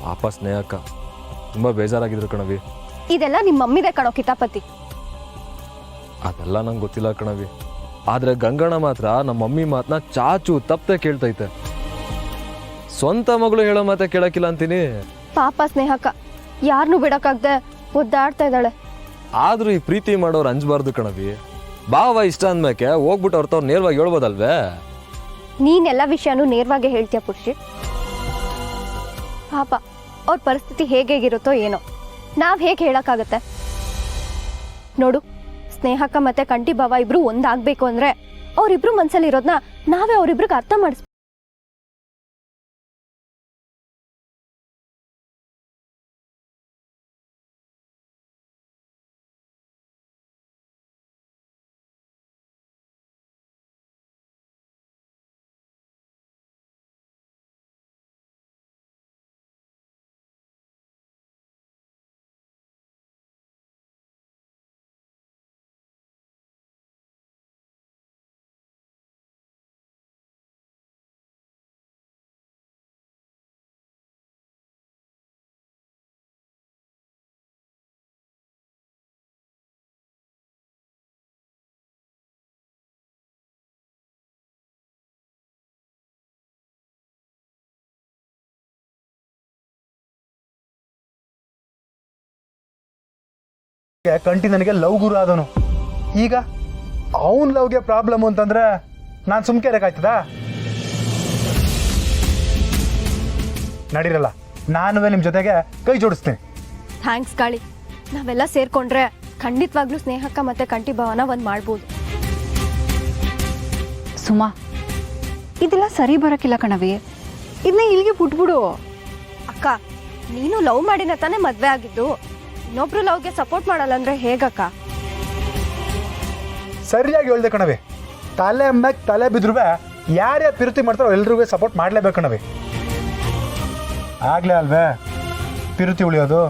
ಪಾಪ ಸ್ನೇಹಕ್ಕ ತುಂಬ ಬೇಜಾರಾಗಿದ್ರು ಕಣವಿ. ಇದೆಲ್ಲ ನಿಮ್ಮ ಮಮ್ಮಿದೆ ಕಣೋ ಕಿತಾಪತಿ. ಅದೆಲ್ಲ ನಂಗೆ ಗೊತ್ತಿಲ್ಲ ಕಣವಿ. ಆದರೆ ಗಂಗಣ್ಣ ಮಾತ್ರ ನಮ್ಮ ಮಮ್ಮಿ ಮಾತನ್ನ ಚಾಚು ತಪ್ಪದೆ ಕೇಳ್ತೈತೆ. ಸ್ವಂತ ಮಗಳು ಹೇಳೋ ಮಾತೆ ಕೇಳಕ್ಕಿಲ್ಲ ಅಂತೀನಿ. ಪಾಪ ಸ್ನೇಹಕ್ಕ ಯಾರನ್ನೂ ಬಿಡಕ್ಕಾಗ್ದೆ ಒದ್ದಾಡ್ತಾ ಇದ್ದಾಳೆ. ಆದ್ರೂ ಈ ಪ್ರೀತಿ ಮಾಡೋರು ಅಂಜಬಾರ್ದು ಕಣವಿ. ಬಾವ ಇಷ್ಟ ಅಂದ್ಮೇಕೆ ಹೋಗ್ಬಿಟ್ಟು ಅವ್ರತವ್ರು ನೇರವಾಗಿ ಹೇಳ್ಬೋದಲ್ವೇ? ನೀನೆಲ್ಲ ವಿಷಯನೂ ನೇರವಾಗಿ ಹೇಳ್ತೀಯ ಪುರುಷಿ. ಪಾಪ ಅವ್ರ ಪರಿಸ್ಥಿತಿ ಹೇಗಿರುತ್ತೋ ಏನೋ, ನಾವ್ ಹೇಗೆ ಹೇಳಕ್ಕಾಗತ್ತೆ? ನೋಡು, ಸ್ನೇಹಕ್ಕ ಮತ್ತೆ ಕಂಟಿ ಬಾವ ಇಬ್ರು ಒಂದಾಗ್ಬೇಕು ಅಂದ್ರೆ ಅವ್ರಿಬ್ರು ಮನ್ಸಲ್ಲಿ ಇರೋದ್ನ ನಾವೇ ಅವ್ರಿಬ್ರಿಗೆ ಅರ್ಥ ಮಾಡಿಸ್. ಕಂಟಿ ನನಗೆ ಲವ್ ಗುರು ಆದವನು. ಈಗ ಅವನ ಲವ್ಗೆ ಪ್ರಾಬ್ಲಮ್ ಅಂತಂದ್ರೆ ನಾನು ಸುಮ್ಕೆ ಇರಕ್ಕಾಯ್ತದ? ನಡೀರಲ್ಲ, ನಾನುವೇ ನಿಮ್ಮ ಜೊತೆಗೆ ಕೈ ಜೋಡಿಸ್ತೀನಿ. ಥ್ಯಾಂಕ್ಸ್ ಗಾಳಿ. ನಾವೆಲ್ಲ ಸೇರ್ಕೊಂಡ್ರೆ ಖಂಡಿತವಾಗ್ಲೂ ಸ್ನೇಹಕ್ಕ ಮತ್ತೆ ಕಂಟಿ ಭಾವನ ಒಂದ್ ಮಾಡ್ಬೋದು. ಸುಮಾ, ಇದೆಲ್ಲ ಸರಿ ಬರಕ್ಕಿಲ್ಲ ಕಣವಿ. ಇದನ್ನ ಇಲ್ಲಿಗೆ ಬಿಟ್ಬಿಡು. ಅಕ್ಕ, ನೀನು ಲವ್ ಮಾಡಿನ ತಾನೇ ಮದ್ವೆ ಆಗಿದ್ದು. ಇನ್ನೊಬ್ರು ಲವ್ಗೆ ಸಪೋರ್ಟ್ ಮಾಡಲ್ಲ ಅಂದ್ರೆ ಹೇಗಕ್ಕ? ಸರಿಯಾಗಿ ಹೇಳ್ದೆ ಕಣವಿ. ತಲೆ ಮ್ಯಾಗ ತಲೆ ಬಿದ್ರು ಯಾರ್ಯಾರು ಪ್ರೀತಿ ಮಾಡ್ತಾರೋ ಎಲ್ರಿಗೂ ಸಪೋರ್ಟ್ ಮಾಡಲೇಬೇಕು ಕಣವಿ. ಆಗ್ಲೇ ಅಲ್ವೇ ಪ್ರೀತಿ ಉಳಿಯೋದು.